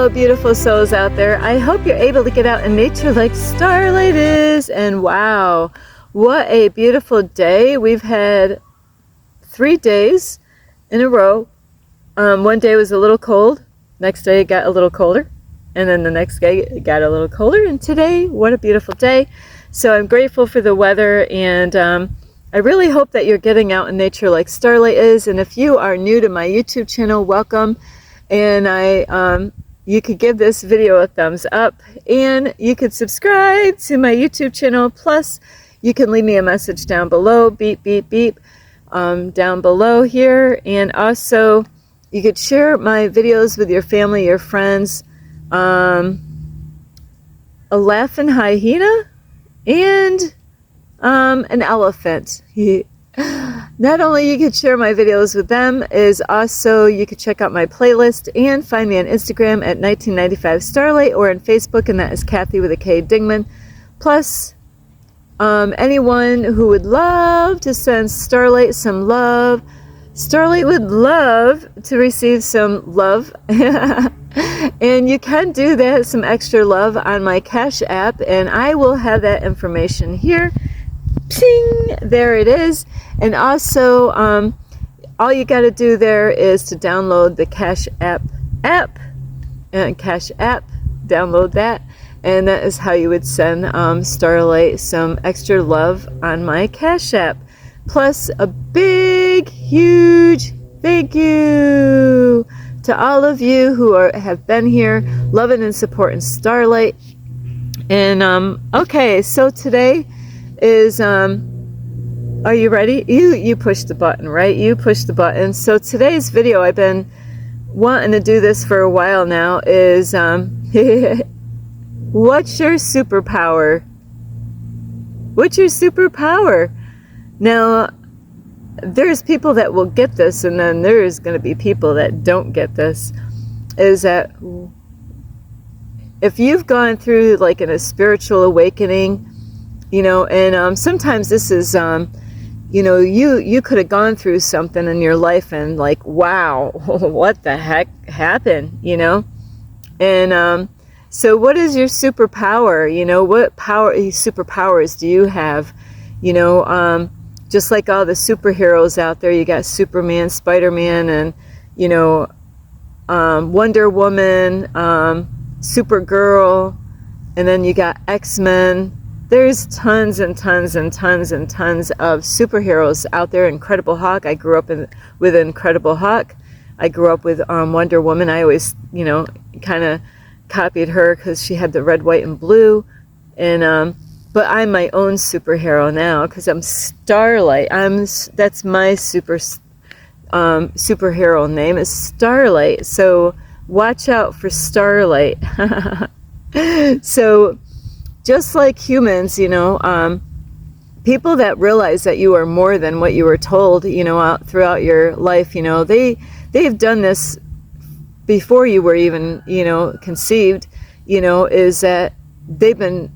Hello, beautiful souls out there. I hope you're able to get out in nature like Starlight is. And wow, what a beautiful day. We've had 3 days in a row. One day was a little cold. Next day it got a little colder. And then the next day it got a little colder. And today, what a beautiful day. So I'm grateful for the weather. And I really hope that you're getting out in nature like Starlight is. And if you are new to my YouTube channel, welcome. And you could give this video a thumbs up, and you could subscribe to my YouTube channel. Plus, you can leave me a message down below, beep, beep, beep, down below here. And also, you could share my videos with your family, your friends. A laughing hyena and an elephant. Not only you could share my videos with them, is also you could check out my playlist and find me on Instagram at 1995 Starlight, or on Facebook, and that is Kathy with a K Dingman. Plus, anyone who would love to send Starlight some love, Starlight would love to receive some love. And you can do that, some extra love, on my Cash App, and I will have that information here. Ping! There it is. And also, all you got to do there is to download the Cash App and Cash App. Download that, and that is how you would send Starlight some extra love on my Cash App. Plus, a big, huge thank you to all of you who have been here, loving and supporting Starlight. And okay, so today is are you ready? You push the button, right? You push the button. So today's video, I've been wanting to do this for a while now, is what's your superpower? What's your superpower? Now, there's people that will get this, and then there's going to be people that don't get this. Is that if you've gone through like in a spiritual awakening, you know, and sometimes this is, you know, you could have gone through something in your life and like, wow, what the heck happened, you know? And so what is your superpower? You know, what superpowers do you have? You know, just like all the superheroes out there, you got Superman, Spider-Man, and, you know, Wonder Woman, Supergirl, and then you got X-Men. There's tons and tons and tons and tons of superheroes out there. Incredible Hulk. I grew up with Incredible Hulk. I grew up with Wonder Woman. I always, you know, kind of copied her because she had the red, white, and blue. And but I'm my own superhero now because I'm Starlight. That's my superhero name is Starlight. So watch out for Starlight. So, just like humans, you know, people that realize that you are more than what you were told, you know, throughout your life, you know, they've done this before you were even, you know, conceived, you know, is that they've been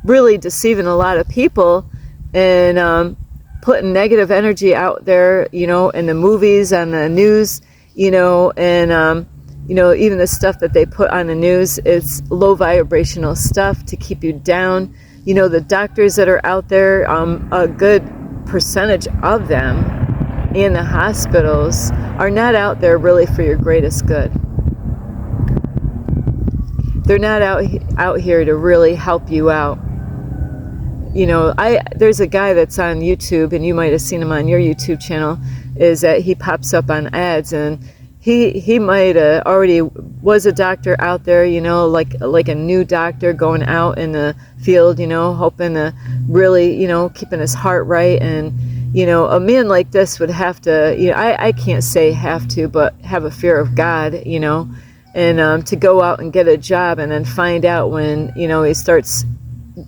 really deceiving a lot of people and putting negative energy out there, you know, in the movies, on the news, you know, and you know, even the stuff that they put on the news is low vibrational stuff to keep you down. You know, the doctors that are out there, a good percentage of them in the hospitals are not out there really for your greatest good. They're not out here to really help you out. You know, there's a guy that's on YouTube, and you might have seen him on your YouTube channel, is that he pops up on ads, and he might already was a doctor out there, you know, like a new doctor going out in the field, you know, hoping to really, you know, keeping his heart right. And, you know, a man like this would have to, you know, I can't say have to, but have a fear of God, you know, and to go out and get a job and then find out when, you know, he starts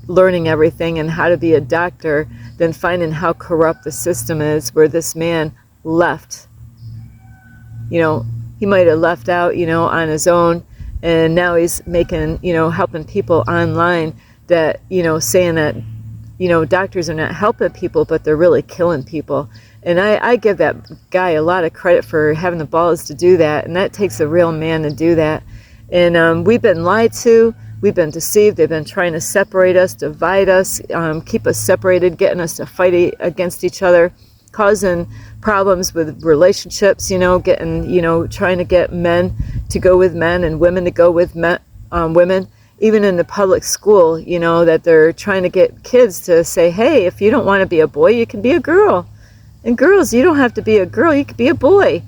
learning everything and how to be a doctor, then finding how corrupt the system is, where this man left. You know, he might have left out, you know, on his own, and now he's making, you know, helping people online that, you know, saying that, you know, doctors are not helping people, but they're really killing people. And I give that guy a lot of credit for having the balls to do that, and that takes a real man to do that. And we've been lied to. We've been deceived. They've been trying to separate us, divide us, keep us separated, getting us to fight against each other, causing problems with relationships, trying to get men to go with men and women to go with women. Even in the public school, that they're trying to get kids to say, hey, if you don't want to be a boy, you can be a girl. And girls, you don't have to be a girl, you can be a boy.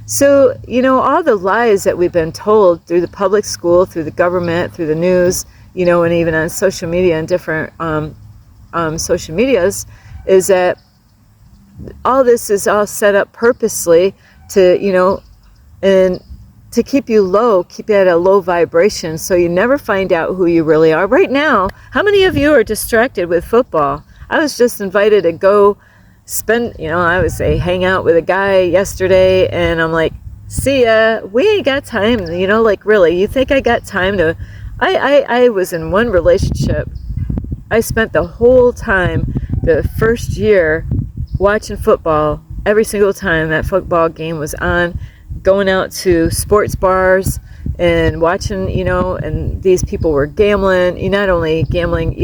So, all the lies that we've been told through the public school, through the government, through the news, and even on social media and different social medias, is that all this is all set up purposely to, and to keep you low, keep you at a low vibration, so you never find out who you really are. Right now, how many of you are distracted with football? I was just invited to go spend, I would say hang out with a guy yesterday, and I'm like, see ya, we ain't got time, really, you think I got time to, I was in one relationship. I spent the whole time, the first year, watching football every single time that football game was on, going out to sports bars and watching, and these people were gambling, not only gambling,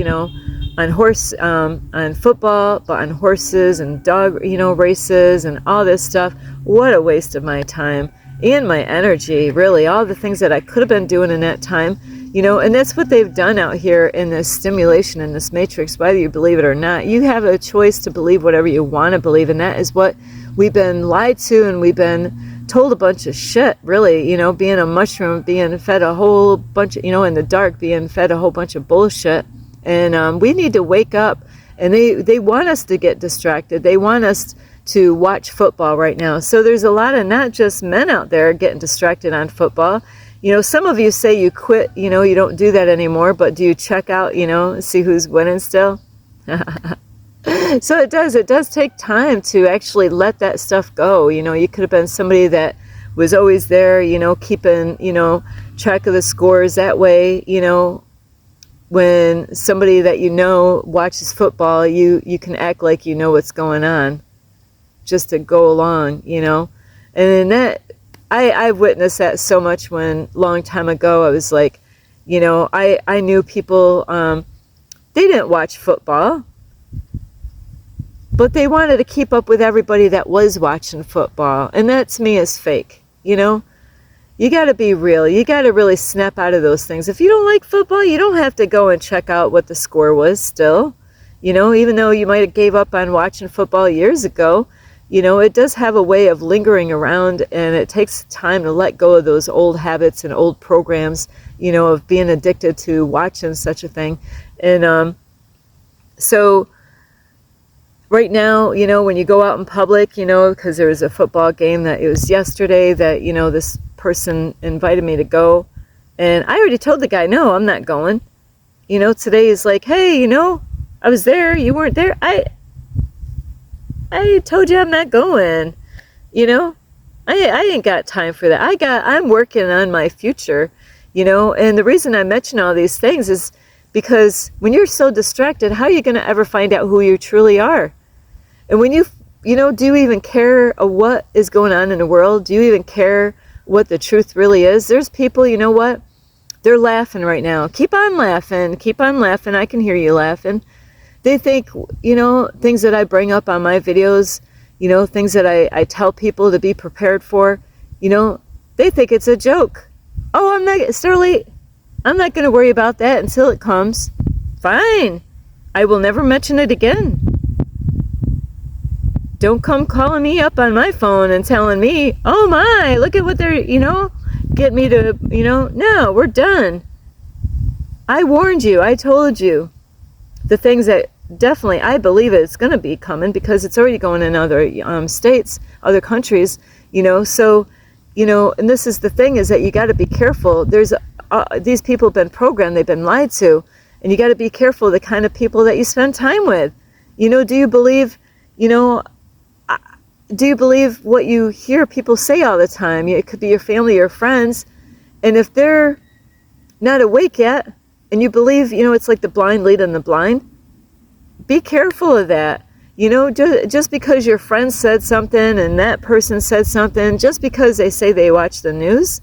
on football, but on horses and dog, races and all this stuff. What a waste of my time and my energy, really, all the things that I could have been doing in that time, and that's what they've done out here in this stimulation, in this matrix, whether you believe it or not. You have a choice to believe whatever you want to believe, and that is what we've been lied to, and we've been told a bunch of shit, really, being a mushroom, being fed a whole bunch of, in the dark, being fed a whole bunch of bullshit. And we need to wake up, and they want us to get distracted. They want us to watch football right now. So there's a lot of not just men out there getting distracted on football. Some of you say you quit, you don't do that anymore, but do you check out, see who's winning still? So it does take time to actually let that stuff go. You could have been somebody that was always there, keeping, track of the scores. That way, when somebody that watches football, you can act like you know what's going on, just to go along, And in that, I've witnessed that so much. When long time ago, I was like, I knew people, they didn't watch football, but they wanted to keep up with everybody that was watching football, and that to me is fake. You got to be real. You got to really snap out of those things. If you don't like football, you don't have to go and check out what the score was still. Even though you might have gave up on watching football years ago, it does have a way of lingering around, and it takes time to let go of those old habits and old programs, of being addicted to watching such a thing. And so right now, when you go out in public, because there was a football game that it was yesterday that, this person invited me to go, and I already told the guy, no, I'm not going. Today is like, hey, I was there, you weren't there. I told you I'm not going. I ain't got time for that. I'm working on my future, and the reason I mention all these things is because when you're so distracted, how are you going to ever find out who you truly are? And when do you even care what is going on in the world? Do you even care what the truth really is? There's people, what? They're laughing right now. Keep on laughing. Keep on laughing. I can hear you laughing. They think, things that I bring up on my videos, things that I tell people to be prepared for, they think it's a joke. Oh, Sterling, I'm not going to worry about that until it comes. Fine. I will never mention it again. Don't come calling me up on my phone and telling me, oh my, look at what they're, get me to, no, we're done. I warned you. I told you the things that definitely I believe it's going to be coming, because it's already going in other states, other countries, so, and this is the thing, is that you got to be careful. There's these people have been programmed, they've been lied to, and you got to be careful the kind of people that you spend time with. Do you believe, do you believe what you hear people say all the time? It could be your family or friends, and if they're not awake yet, and you believe, it's like the blind leading the blind, be careful of that. Just because your friend said something and that person said something, just because they say they watch the news,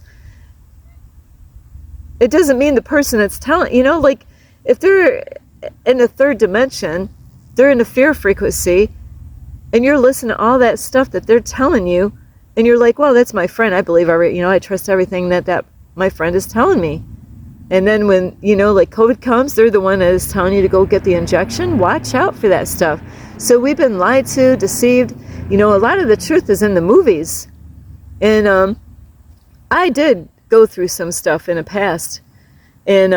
It doesn't mean the person that's telling, you know, like if they're in the third dimension, they're in the fear frequency, and you're listening to all that stuff that they're telling you, and you're like, well, that's my friend. I believe I trust everything that my friend is telling me. And then when, you know, like COVID comes, they're the one that is telling you to go get the injection. Watch out for that stuff. So we've been lied to, deceived. You know, a lot of the truth is in the movies. And I did go through some stuff in the past. And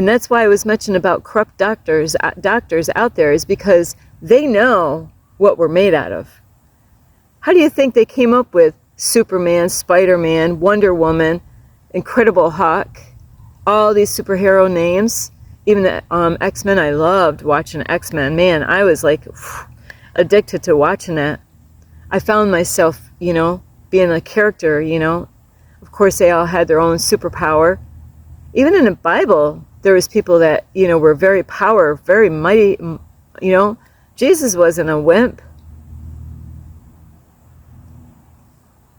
that's why I was mentioning about corrupt doctors out there, is because they know what we're made out of. How do you think they came up with Superman, Spider-Man, Wonder Woman, Incredible Hulk, all these superhero names? Even the X-Men, I loved watching X-Men. Man, I was like addicted to watching that. I found myself, you know, being a character, you know. Of course, they all had their own superpower. Even in the Bible, there was people that, you know, were very mighty, you know. Jesus wasn't a wimp.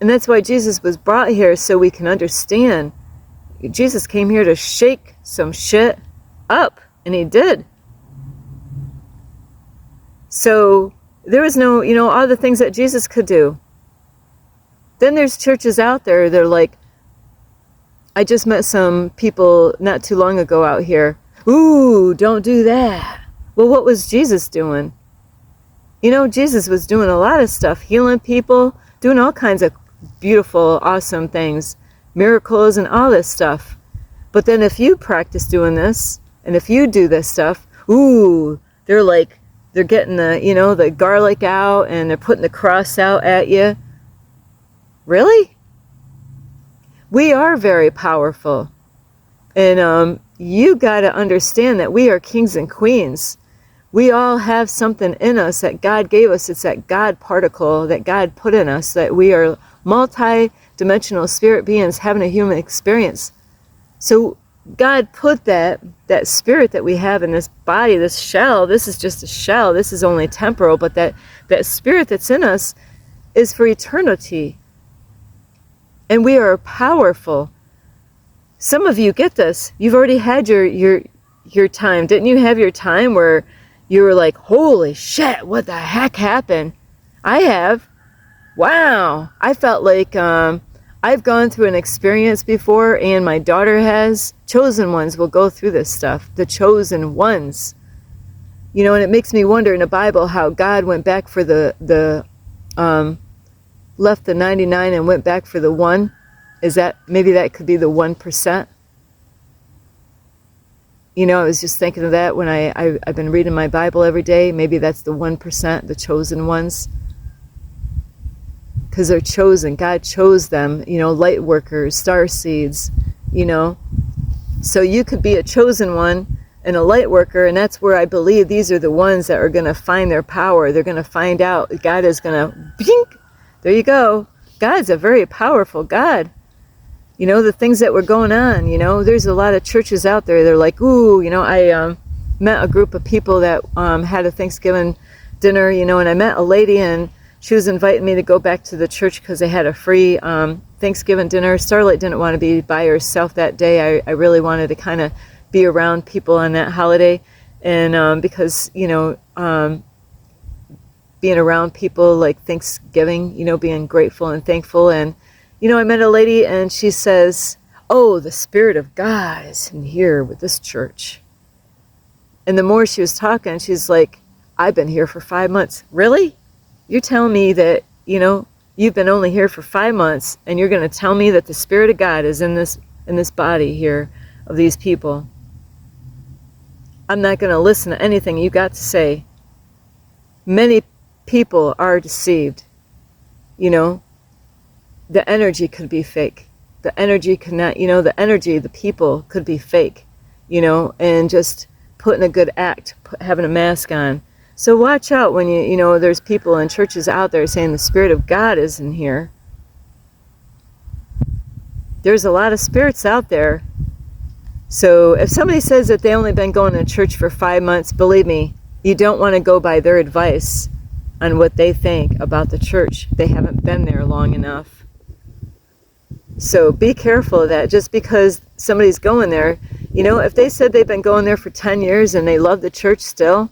And that's why Jesus was brought here, so we can understand. Jesus came here to shake some shit up, and he did. So there was no, you know, all the things that Jesus could do. Then there's churches out there, they're like, I just met some people not too long ago out here. Ooh, don't do that. Well, what was Jesus doing? You know, Jesus was doing a lot of stuff, healing people, doing all kinds of beautiful, awesome things, miracles and all this stuff. But then if you practice doing this, and if you do this stuff, ooh, they're getting the, you know, the garlic out, and they're putting the cross out at you. Really? We are very powerful. And you got to understand that we are kings and queens. We all have something in us that God gave us. It's that God particle that God put in us, that we are multi-dimensional spirit beings having a human experience. So God put that spirit that we have in this body, this shell. This is just a shell. This is only temporal, but that spirit that's in us is for eternity. And we are powerful. Some of you get this. You've already had your time. Didn't you have your time where you were like, holy shit, what the heck happened? I have. Wow. I felt like I've gone through an experience before, and my daughter has. Chosen ones will go through this stuff. The chosen ones. You know, and it makes me wonder in the Bible how God went back for left the 99 and went back for the 1. Is that, maybe that could be the 1%? You know, I was just thinking of that when I've been reading my Bible every day. Maybe that's the 1%, the chosen ones. Because they're chosen. God chose them, you know, light workers, star seeds, you know. So you could be a chosen one and a light worker, and that's where I believe these are the ones that are going to find their power. They're going to find out. God is going to, blink, there you go. God's a very powerful God. You know, the things that were going on, you know, there's a lot of churches out there. They're like, ooh, you know, I met a group of people that had a Thanksgiving dinner, you know, and I met a lady, and she was inviting me to go back to the church because they had a free Thanksgiving dinner. Starlight didn't want to be by herself that day. I really wanted to kind of be around people on that holiday. And because, you know, being around people like Thanksgiving, you know, being grateful and thankful. And, you know, I met a lady, and she says, oh, the Spirit of God is in here with this church. And the more she was talking, she's like, I've been here for 5 months. Really? You're telling me that, you know, you've been only here for 5 months, and you're going to tell me that the Spirit of God is in this body here of these people? I'm not going to listen to anything you got to say. Many people are deceived. You know, the energy could be fake. The energy cannot, you know, the energy, the people could be fake, you know, and just putting a good act, having a mask on. So watch out when you know, there's people in churches out there saying the Spirit of God is in here. There's a lot of spirits out there. So if somebody says that they only been going to church for 5 months, believe me, you don't want to go by their advice on what they think about the church. They haven't been there long enough. So be careful of that. Just because somebody's going there, if they said they've been going there for 10 years and they love the church still,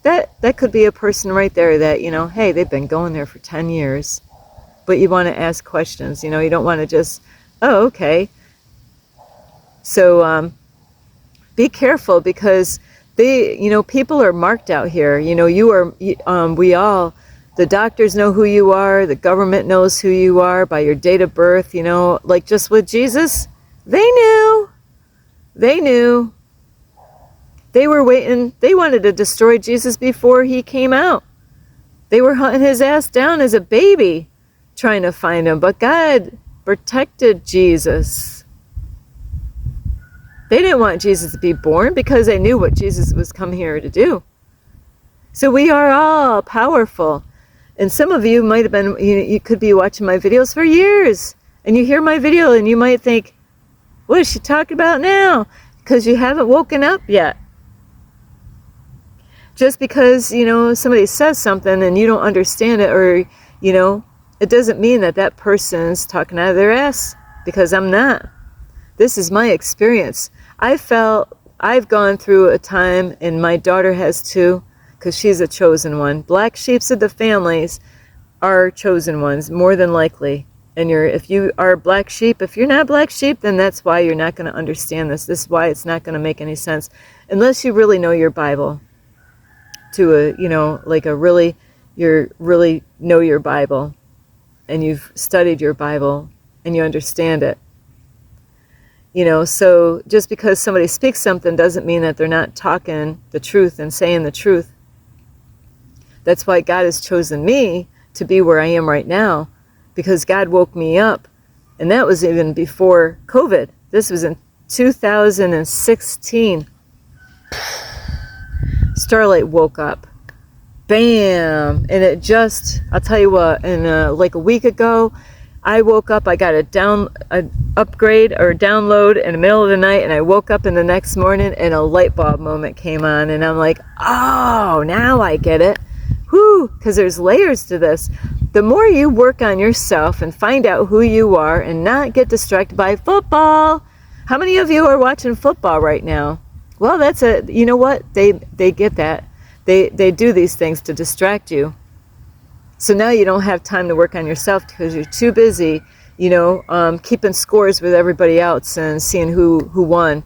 that could be a person right there that, hey, they've been going there for 10 years. But you want to ask questions, you don't want to just, oh, okay. So be careful, because people are marked out here. We all, the doctors know who you are, the government knows who you are by your date of birth, like just with Jesus, they knew. They were waiting, they wanted to destroy Jesus before he came out. They were hunting his ass down as a baby, trying to find him, but God protected Jesus. They didn't want Jesus to be born because they knew what Jesus was come here to do. So we are all powerful. And some of you might have been, you could be watching my videos for years, and you hear my video and you might think, what is she talking about now? Because you haven't woken up yet. Just because, somebody says something and you don't understand it, or, it doesn't mean that person's talking out of their ass, because I'm not. This is my experience. I've gone through a time, and my daughter has too, because she's a chosen one. Black sheeps of the families are chosen ones, more than likely. And if you are a black sheep, if you're not a black sheep, then that's why you're not going to understand this. This is why it's not going to make any sense, unless you really know your Bible. You really know your Bible, and you've studied your Bible, and you understand it. So just because somebody speaks something doesn't mean that they're not talking the truth and saying the truth. That's why God has chosen me to be where I am right now, because God woke me up, and that was even before COVID. This was in 2016. Starlight woke up. Bam! And it just, I'll tell you what, like a week ago, I woke up, I got an upgrade or download in the middle of the night, and I woke up in the next morning and a light bulb moment came on, and I'm like, oh, now I get it. Whew, because there's layers to this. The more you work on yourself and find out who you are and not get distracted by football. How many of you are watching football right now? Well, you know what? They get that. They do these things to distract you. So now you don't have time to work on yourself because you're too busy, keeping scores with everybody else and seeing who won.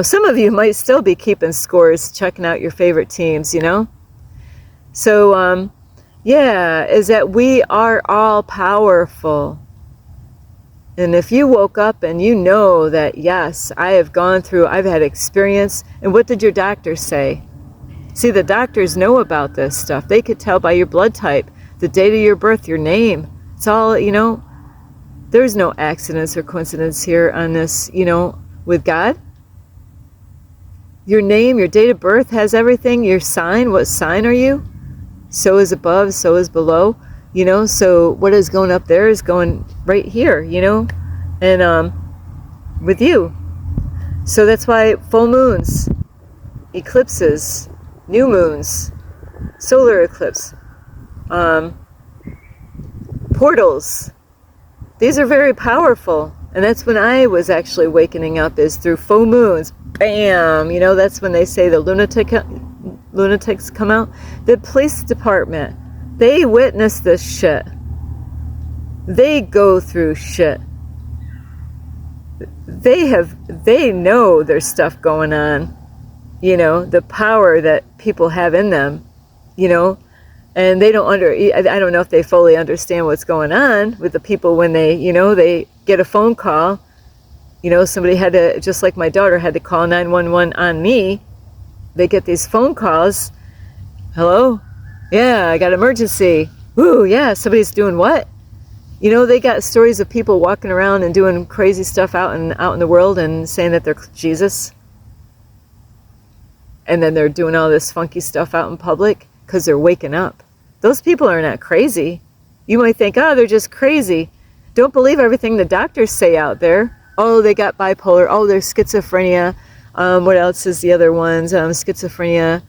Some of you might still be keeping scores, checking out your favorite teams, So, is that we are all powerful. And if you woke up and you know that, yes, I've had experience, and what did your doctor say? See, the doctors know about this stuff. They could tell by your blood type, the date of your birth, your name. It's all, there's no accidents or coincidence here on this, with God. Your name, your date of birth has everything. Your sign, what sign are you? So is above, so is below. So what is going up there is going right here, and with you. So that's why full moons, eclipses, new moons, solar eclipse, portals, these are very powerful. And that's when I was actually wakening up, is through full moons. Bam! That's when they say the lunatics come out. The police department, they witness this shit. They go through shit. They know there's stuff going on. The power that people have in them, and they don't I don't know if they fully understand what's going on with the people when they get a phone call. Somebody had to, just like my daughter had to call 911 on me. They get these phone calls. Hello? Yeah, I got emergency. Ooh, yeah, somebody's doing what? They got stories of people walking around and doing crazy stuff out in the world and saying that they're Jesus. And then they're doing all this funky stuff out in public because they're waking up. Those people are not crazy. You might think, oh, they're just crazy. Don't believe everything the doctors say out there. Oh, they got bipolar. Oh, they're schizophrenia. What else is the other ones? Schizophrenia.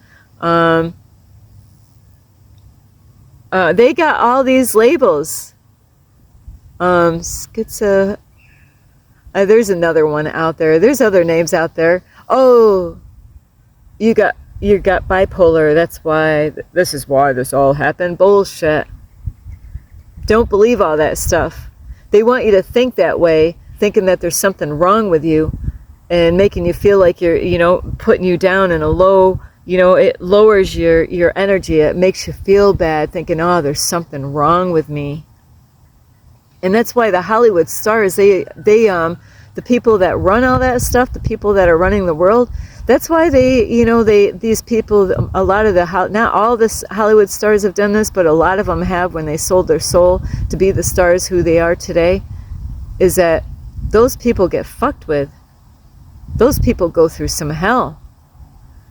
They got all these labels. There's another one out there. There's other names out there. Oh, you got bipolar. That's why. This is why this all happened. Bullshit. Don't believe all that stuff. They want you to think that way, thinking that there's something wrong with you, and making you feel like you're, putting you down in a low. It lowers your energy. It makes you feel bad, thinking, oh, there's something wrong with me. And that's why the Hollywood stars, the people that run all that stuff, the people that are running the world, that's why these people, a lot of not all the Hollywood stars have done this, but a lot of them have, when they sold their soul to be the stars who they are today, is that those people get fucked with. Those people go through some hell.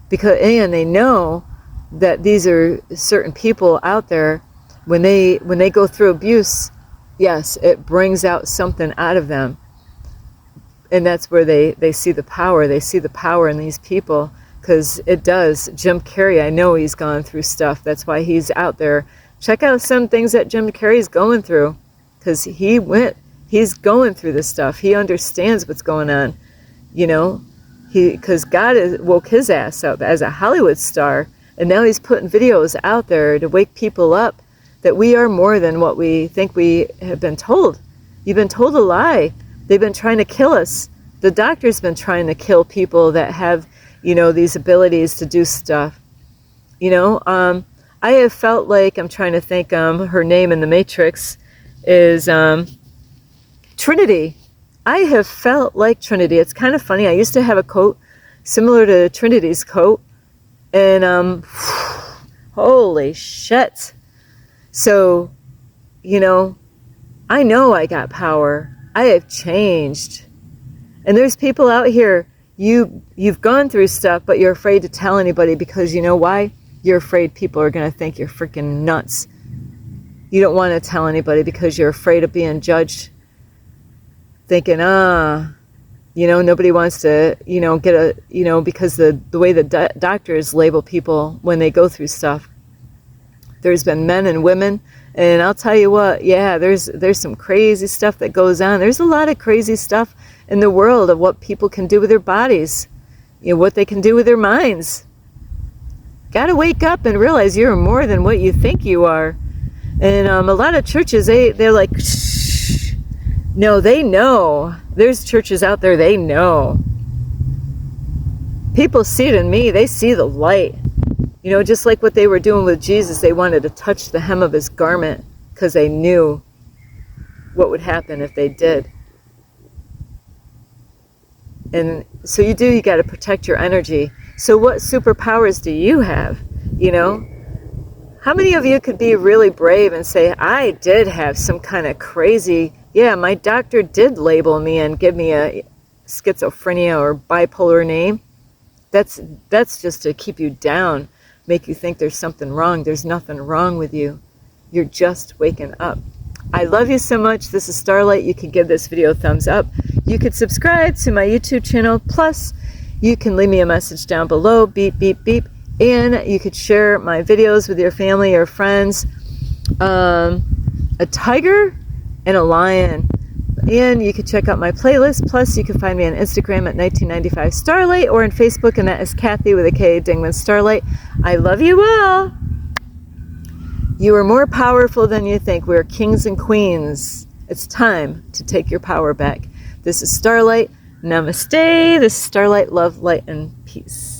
And they know that these are certain people out there, when they go through abuse, yes, it brings out something out of them. And that's where they see the power. They see the power in these people, because it does. Jim Carrey, I know he's gone through stuff. That's why he's out there. Check out some things that Jim Carrey's going through, because he's going through this stuff. He understands what's going on, because God woke his ass up as a Hollywood star, and now he's putting videos out there to wake people up that we are more than what we think we have been told. You've been told a lie. They've been trying to kill us. The doctor's been trying to kill people that have, these abilities to do stuff. I have felt like, I'm trying to think, her name in the Matrix is Trinity. I have felt like Trinity. It's kind of funny. I used to have a coat similar to Trinity's coat. And holy shit. So, I know I got power. I have changed. And there's people out here, you've gone through stuff, but you're afraid to tell anybody, because you know why? You're afraid people are going to think you're freaking nuts. You don't want to tell anybody because you're afraid of being judged. Thinking, nobody wants to, get a, because the way the doctors label people when they go through stuff. There's been men and women, and I'll tell you what, yeah, there's some crazy stuff that goes on. There's a lot of crazy stuff in the world of what people can do with their bodies, what they can do with their minds. Got to wake up and realize you're more than what you think you are. And a lot of churches, they're like, shh. No, they know. There's churches out there, they know. People see it in me. They see the light. Just like what they were doing with Jesus, they wanted to touch the hem of his garment because they knew what would happen if they did. And so you got to protect your energy. So what superpowers do you have? How many of you could be really brave and say, I did have some kind of crazy, my doctor did label me and give me a schizophrenia or bipolar name. That's just to keep you down. Make you think there's something wrong. There's nothing wrong with you. You're just waking up. I love you so much. This is Starlight. You can give this video a thumbs up. You could subscribe to my YouTube channel. Plus, you can leave me a message down below. Beep, beep, beep. And you could share my videos with your family or friends. A tiger and a lion. And you can check out my playlist. Plus, you can find me on Instagram at 1995 Starlight, or on Facebook, and that is Kathy with a K, Dingman Starlight. I love you all. You are more powerful than you think. We are kings and queens. It's time to take your power back. This is Starlight. Namaste. This is Starlight. Love, light, and peace.